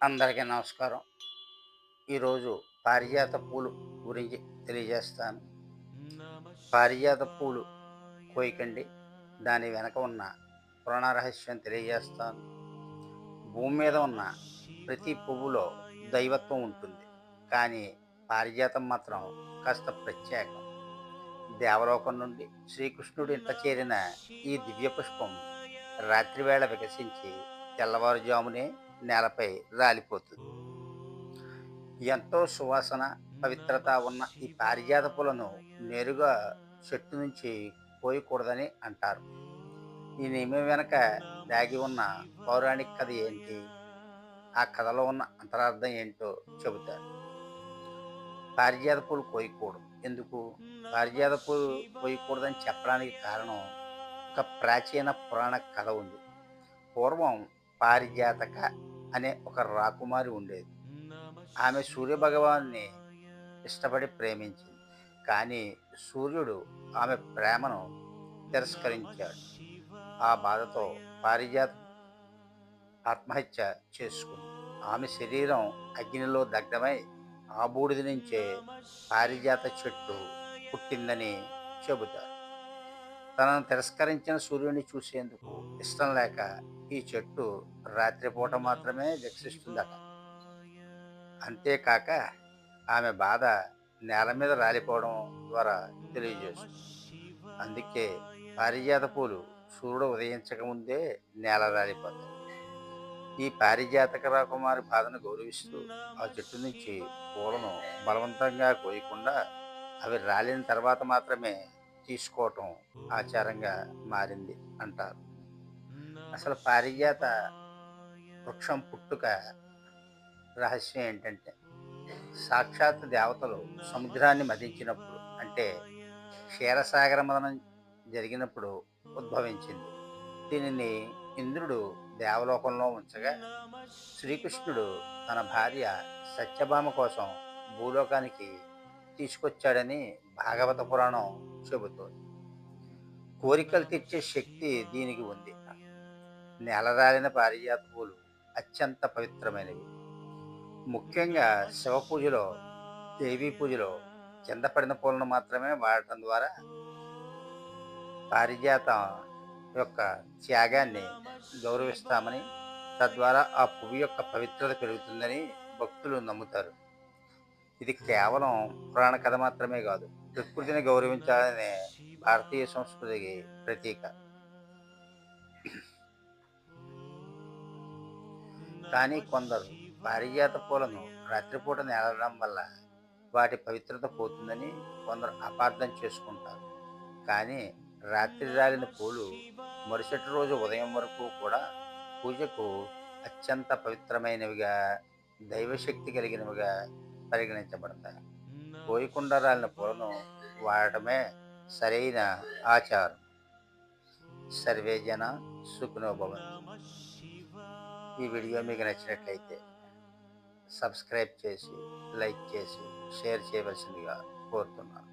అందరికీ నమస్కారం. ఈరోజు పారిజాత పూలు గురించి తెలియజేస్తాను. పారిజాత పూలు కోయకండి. దాని వెనక ఉన్న పురాణ రహస్యం తెలియజేస్తాను. భూమి మీద ఉన్న ప్రతి పువ్వులో దైవత్వం ఉంటుంది. కానీ పారిజాతం మాత్రం కాస్త ప్రత్యేకం. దేవలోకం నుండి శ్రీకృష్ణుడి ఇంట చేరిన ఈ దివ్య పుష్పం రాత్రివేళ వికసించి తెల్లవారుజామునే నేలపై రాలిపోతుంది. ఎంతో సువాసన, పవిత్రత ఉన్న ఈ పారిజాత పూలను నేరుగా చెట్టు నుంచి కోయకూడదని అంటారు. ఈ నియమం వెనక దాగి ఉన్న పౌరాణిక కథ ఏంటి? ఆ కథలో ఉన్న అంతరార్థం ఏంటో చెబుతారు. పారిజాత పూలు కోయకూడదు. ఎందుకు? పారిజాత పూలు కోయకూడదని చెప్పడానికి కారణం ఒక ప్రాచీన పురాణ కథ ఉంది. పూర్వం పారిజాతక అనే ఒక రాకుమారి ఉండేది. ఆమె సూర్యభగవాన్ని ఇష్టపడి ప్రేమించింది. కానీ సూర్యుడు ఆమె ప్రేమను తిరస్కరించాడు. ఆ బాధతో పారిజాతం ఆత్మహత్య చేసుకుంది. ఆమె శరీరం అగ్నిలో దగ్ధమై ఆ బూడిద నుంచే పారిజాత చెట్టు పుట్టిందని చెబుతారు. తనను తిరస్కరించిన సూర్యుడిని చూసేందుకు ఇష్టం లేక ఈ చెట్టు రాత్రిపూట మాత్రమే వికసిస్తుందట. అంతేకాక ఆమె బాధ నేల మీద రాలిపోవడం ద్వారా తెలియజేస్తుంది. అందుకే పారిజాత పూలు సూర్యుడు ఉదయించకముందే నేల రాలిపోతాయి. ఈ పారిజాతక రాకుమారి బాధను గౌరవిస్తూ ఆ చెట్టు నుంచి పూలను బలవంతంగా కోయకుండా అవి రాలిన తర్వాత మాత్రమే తీసుకోవటం ఆచారంగా మారింది అంటారు. అసలు పారిజాత వృక్షం పుట్టుక రహస్యం ఏంటంటే, సాక్షాత్ దేవతలు సముద్రాన్ని మదించినప్పుడు, అంటే క్షీరసాగర మదనం జరిగినప్పుడు ఉద్భవించింది. దీనిని ఇంద్రుడు దేవలోకంలో ఉంచగా, శ్రీకృష్ణుడు తన భార్య సత్యభామ కోసం భూలోకానికి తీసుకొచ్చాడని భాగవత పురాణం చెబుతోంది. కోరికలు తెచ్చే శక్తి దీనికి ఉంది. నేలరాలిన పారిజాత పూలు అత్యంత పవిత్రమైనవి. ముఖ్యంగా శివ పూజలో, దేవీ పూజలో కింద పడిన పూలను మాత్రమే వాడటం ద్వారా పారిజాతం యొక్క త్యాగాన్ని గౌరవిస్తామని, తద్వారా ఆ పువ్వు యొక్క పవిత్రత పెరుగుతుందని భక్తులు నమ్ముతారు. ఇది కేవలం పురాణ కథ మాత్రమే కాదు, ప్రకృతిని గౌరవించాలనే భారతీయ సంస్కృతికి ప్రతీక. కానీ కొందరు పారిజాత పూలను రాత్రిపూట నేలడం వల్ల వాటి పవిత్రత పోతుందని కొందరు అపార్థం చేసుకుంటారు. కానీ రాత్రి రాలిన పూలు మరుసటి రోజు ఉదయం వరకు కూడా పూజకు అత్యంత పవిత్రమైనవిగా, దైవశక్తి కలిగినవిగా పరిగణించబడతాయి. కోయకుండా రాలిన పూలను వాడటమే సరైన ఆచారం. సర్వే జన సుఖినో భవంతు. ఈ వీడియో మీకు నచ్చినట్లయితే సబ్స్క్రైబ్ చేసి, లైక్ చేసి, షేర్ చేయవలసిందిగా కోరుతున్నాను.